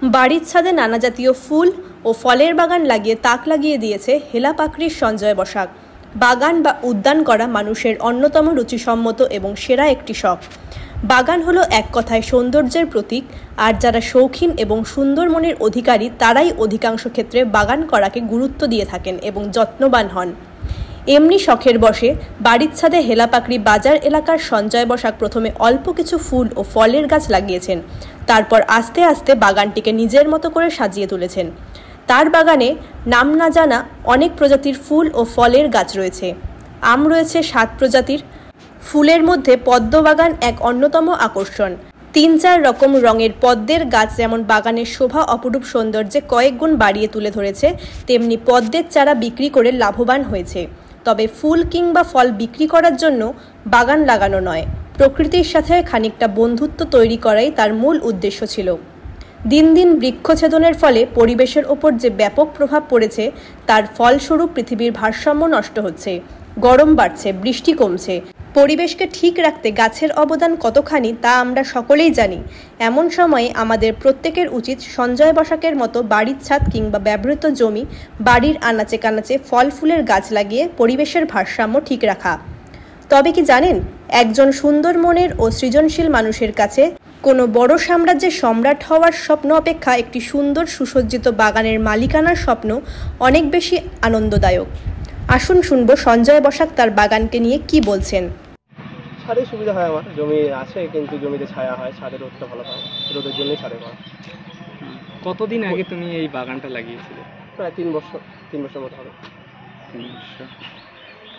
বাড়ির ছাদে নানা জাতীয় ফুল ও ফলের বাগান লাগিয়ে তাক লাগিয়ে দিয়েছে হেলাপাকড়ির সঞ্জয় বসাক। বাগান বা উদ্যান করা মানুষের অন্যতম রুচিসম্মত এবং সেরা একটি শখ। বাগান হলো এক কথায় সৌন্দর্যের প্রতীক, আর যারা শৌখিন এবং সুন্দর মনের অধিকারী তারাই অধিকাংশ ক্ষেত্রে বাগান করাকে গুরুত্ব দিয়ে থাকেন এবং যত্নবান হন। এমনি শখের বসে বাড়ির ছাদে হেলাপাকড়ি বাজার এলাকার সঞ্জয় বসাক প্রথমে অল্প কিছু ফুল ও ফলের গাছ লাগিয়েছেন, তারপর আস্তে আস্তে বাগানটিকে নিজের মতো করে সাজিয়ে তুলেছেন। তার বাগানে নাম না জানা অনেক প্রজাতির ফুল ও ফলের গাছ রয়েছে। আম রয়েছে 7 প্রজাতির। ফুলের মধ্যে পদ্ম বাগান এক অন্যতম আকর্ষণ। 3-4 রকম রঙের পদ্মের গাছ যেমন বাগানের শোভা অপরূপ সৌন্দর্যে কয়েক গুণ বাড়িয়ে তুলে ধরেছে, তেমনি পদ্মের চারা বিক্রি করে লাভবান হয়েছে। তবে ফুল কিংবা ফল বিক্রি করার জন্য বাগান লাগানো নয়, প্রকৃতির সাথে খানিকটা বন্ধুত্ব তৈরি করাই তার মূল উদ্দেশ্য ছিল। দিন দিন বৃক্ষছেদনের ফলে পরিবেশের ওপর যে ব্যাপক প্রভাব পড়েছে, তার ফলস্বরূপ পৃথিবীর ভারসাম্য নষ্ট হচ্ছে, গরম বাড়ছে, বৃষ্টি কমছে। পরিবেশকে ঠিক রাখতে গাছের অবদান কতখানি তা আমরা সকলেই জানি। এমন সময়ে আমাদের প্রত্যেকের উচিত সঞ্জয় বসাকের মতো বাড়ির ছাদ কিংবা ব্যবহৃত জমি, বাড়ির আনাচে কানাচে ফল ফুলের গাছ লাগিয়ে পরিবেশের ভারসাম্য ঠিক রাখা। তবে কি জানেন, একজন সুন্দর মনের ও সৃজনশীল মানুষের কাছে কোনো বড় সাম্রাজ্যের সম্রাট হওয়ার স্বপ্ন অপেক্ষা একটি সুন্দর সুসজ্জিত বাগানের মালিকানার স্বপ্ন অনেক বেশি আনন্দদায়ক। আসুন শুনবো সঞ্জয় বসাক তার বাগানকে নিয়ে কি বলছেন। ছাদে সুবিধা হয়, আমার জমি আছে কিন্তু জমিতে ছায়া হয়, ছাদে রোদটা ভালো পায়, রোদের জন্যই ছাদে পাওয়া। কতদিন আগে তুমি এই বাগানটা লাগিয়েছিলে? প্রায় 3 বছর মতো হবে। 3 বছর।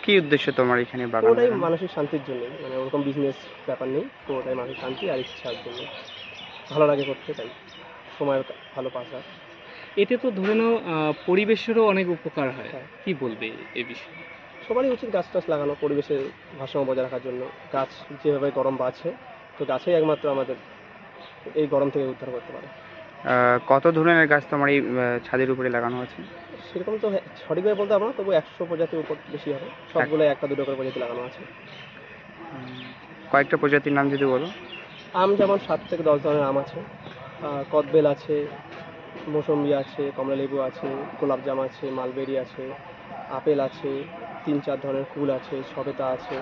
কি উদ্দেশ্য তোমার এখানে বাগান? ওটাই মানসিক শান্তির জন্য, মানে ওরকম বিজনেস ব্যাপার নেই, তো ওটাই মানসিক শান্তি আর ইচ্ছার জন্য ভালো লাগে করতে, তাই সময় ভালো পাস হয়। এতে তো ধরে নাও পরিবেশেরও অনেক উপকার হয়। কি বলবে এই বিষয়ে? সবারই উচিত গাছ টাছ লাগানো, পরিবেশের ভারসাম্য বজায় রাখার জন্য। গাছ যেভাবে গরম বাড়ছে, তো গাছেই একমাত্র আমাদের এই গরম থেকে উদ্ধার করতে পারে। কত ধরনের গাছ তোমার এই ছাদের উপরে লাগানো আছে? সেরকম তো সঠিকভাবে বলতে পারবো না, তবু 100 প্রজাতির উপর বেশি হবে। সবগুলো 1-2 করে প্রজাতি লাগানো আছে। কয়েকটা প্রজাতির নাম যদি বলো। আম যেমন 7 থেকে 10 ধরনের আম আছে, কদবেল আছে, মৌসম্বি আছে, কমলালেবু আছে, গোলাপজাম আছে, মালবেরি আছে, আপেল আছে, 3-4 ধরনের কুল আছে, সবেতা আছে,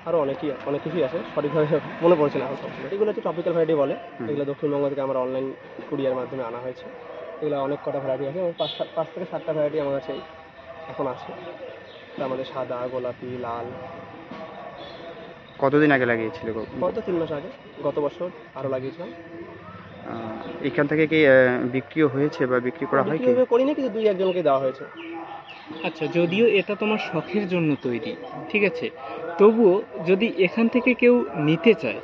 আরও অনেক কিছুই আছে, সঠিকভাবে মনে পড়ছে না এখন সবগুলো। এগুলো হচ্ছে টপিক্যাল ভ্যারাইটি বলে। এগুলো দক্ষিণবঙ্গ থেকে আমরা অনলাইন কুরিয়ার মাধ্যমে আনা হয়েছে। এগুলো অনেক কটা ভ্যারাইটি আছে এবং 5 থেকে 7টা ভ্যারাইটি আমার কাছে এখন আছে। তার মধ্যে সাদা, গোলাপি, লাল। কতদিন আগে লাগিয়েছিল? গত 3 মাস আগে, গত বছর আরও লাগিয়েছিলাম। এখান থেকে কি বিক্রিও হয়েছে বা বিক্রি করা হয়? বিক্রি করিনি, কিন্তু 2-1 জনকে দেওয়া হয়েছে। আচ্ছা, যদিও এটা তোমার শখের জন্য তৈরি, ঠিক আছে, তবুও যদি এখান থেকে কেউ নিতে চায়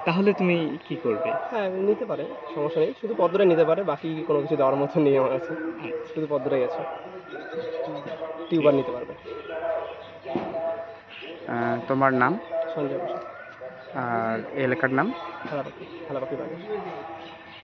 তাহলে তুমি কি করবে? হ্যাঁ, নিতে পারে, সমস্যা নেই। শুধু পদ্মটাই নিতে পারে, বাকি কোনো কিছু দেওয়ার মতো নেই আমার কাছে। শুধু পদ্মটাই আছে, টিউবার নিতে পারবে। তোমার নাম সঞ্জয় বসাক। আর এলাকার নাম? হেলাপাকড়ি বাগান।